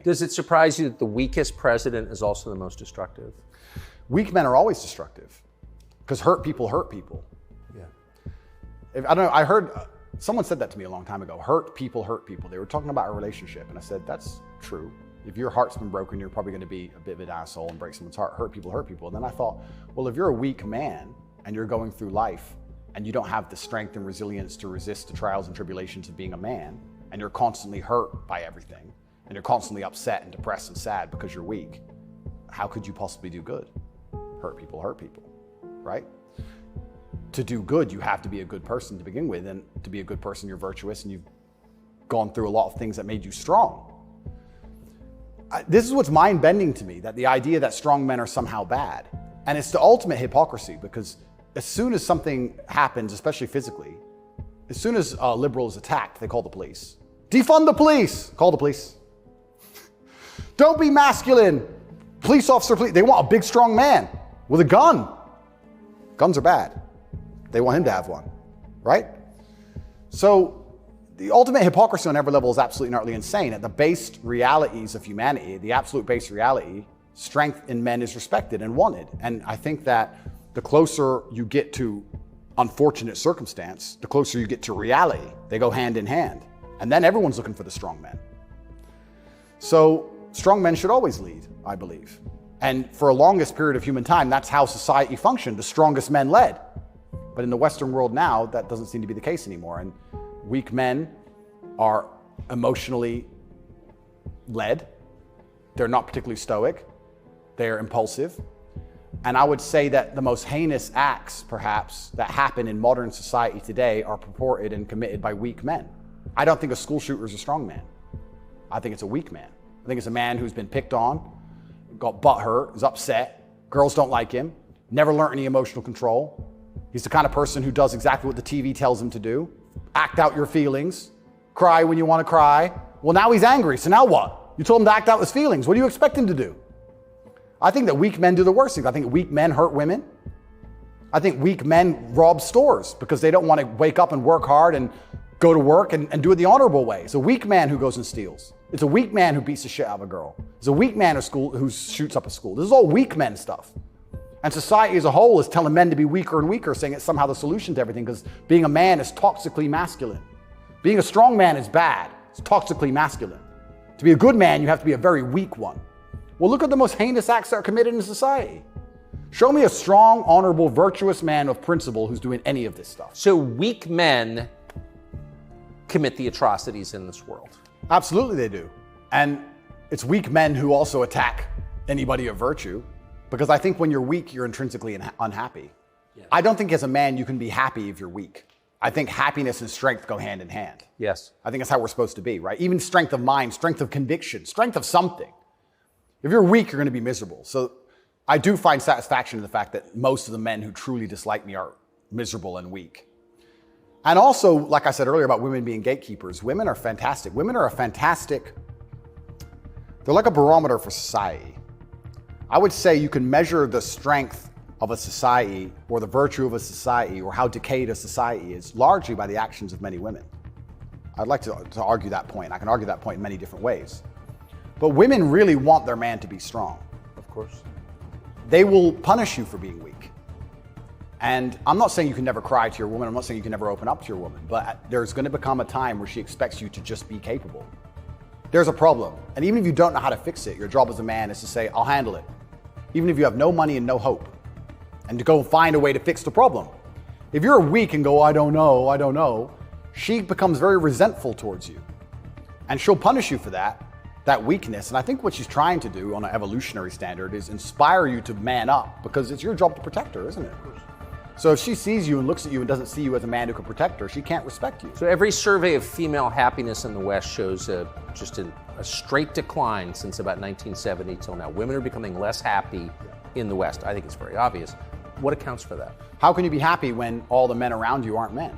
Does it surprise you that the weakest president is also the most destructive? Weak men are always destructive because hurt people hurt people. Yeah. I don't know, I heard, someone said that to me a long time ago, hurt people hurt people. They were talking about a relationship and I said, that's true. If your heart's been broken, you're probably gonna be a bit of an asshole and break someone's heart. Hurt people hurt people. And then I thought, well, if you're a weak man and you're going through life and you don't have the strength and resilience to resist the trials and tribulations of being a man, and you're constantly hurt by everything, and you're constantly upset and depressed and sad because you're weak, how could you possibly do good? Hurt people, right? To do good, you have to be a good person to begin with, and to be a good person, you're virtuous and you've gone through a lot of things that made you strong. This is what's mind-bending to me, that the idea that strong men are somehow bad. And it's the ultimate hypocrisy, because as soon as something happens, especially physically, as soon as a liberal is attacked, they call the police. Defund the police, call the police. Don't be masculine. Police officer, please. They want a big, strong man with a gun. Guns are bad. They want him to have one, right? So the ultimate hypocrisy on every level is absolutely and utterly insane. At the base realities of humanity, the absolute base reality, strength in men is respected and wanted. And I think that the closer you get to unfortunate circumstance, the closer you get to reality. They go hand in hand. And then everyone's looking for the strong men. So strong men should always lead, I believe. And for a longest period of human time, that's how society functioned. The strongest men led. But in the Western world now, that doesn't seem to be the case anymore. And weak men are emotionally led. They're not particularly stoic. They're impulsive. And I would say that the most heinous acts, perhaps, that happen in modern society today are purported and committed by weak men. I don't think a school shooter is a strong man. I think it's a weak man. I think it's a man who's been picked on, got butthurt, is upset, girls don't like him, never learned any emotional control. He's the kind of person who does exactly what the TV tells him to do. Act out your feelings, cry when you want to cry. Well, now he's angry, so now what? You told him to act out his feelings. What do you expect him to do? I think that weak men do the worst things. I think weak men hurt women. I think weak men rob stores because they don't want to wake up and work hard and go to work and do it the honorable way. It's a weak man who goes and steals. It's a weak man who beats the shit out of a girl. It's a weak man who shoots up a school. This is all weak men stuff. And society as a whole is telling men to be weaker and weaker, saying it's somehow the solution to everything because being a man is toxically masculine. Being a strong man is bad. It's toxically masculine. To be a good man, you have to be a very weak one. Well, look at the most heinous acts that are committed in society. Show me a strong, honorable, virtuous man of principle who's doing any of this stuff. So weak men commit the atrocities in this world. Absolutely they do. And it's weak men who also attack anybody of virtue, because I think when you're weak, you're intrinsically unhappy. Yeah. I don't think as a man you can be happy if you're weak. I think happiness and strength go hand in hand. Yes. I think that's how we're supposed to be, right? Even strength of mind, strength of conviction, strength of something. If you're weak, you're going to be miserable. So I do find satisfaction in the fact that most of the men who truly dislike me are miserable and weak. And also, like I said earlier about women being gatekeepers, women are fantastic. Women are they're like a barometer for society. I would say you can measure the strength of a society or the virtue of a society or how decayed a society is largely by the actions of many women. I'd like to argue that point. I can argue that point in many different ways. But women really want their man to be strong. Of course. They will punish you for being weak. And I'm not saying you can never cry to your woman. I'm not saying you can never open up to your woman. But there's going to become a time where she expects you to just be capable. There's a problem. And even if you don't know how to fix it, your job as a man is to say, I'll handle it. Even if you have no money and no hope. And to go find a way to fix the problem. If you're weak and go, I don't know, she becomes very resentful towards you. And she'll punish you for that weakness. And I think what she's trying to do on an evolutionary standard is inspire you to man up, because it's your job to protect her, isn't it? So if she sees you and looks at you and doesn't see you as a man who can protect her, she can't respect you. So every survey of female happiness in the West shows just a straight decline since about 1970 till now. Women are becoming less happy in the West. I think it's very obvious. What accounts for that? How can you be happy when all the men around you aren't men?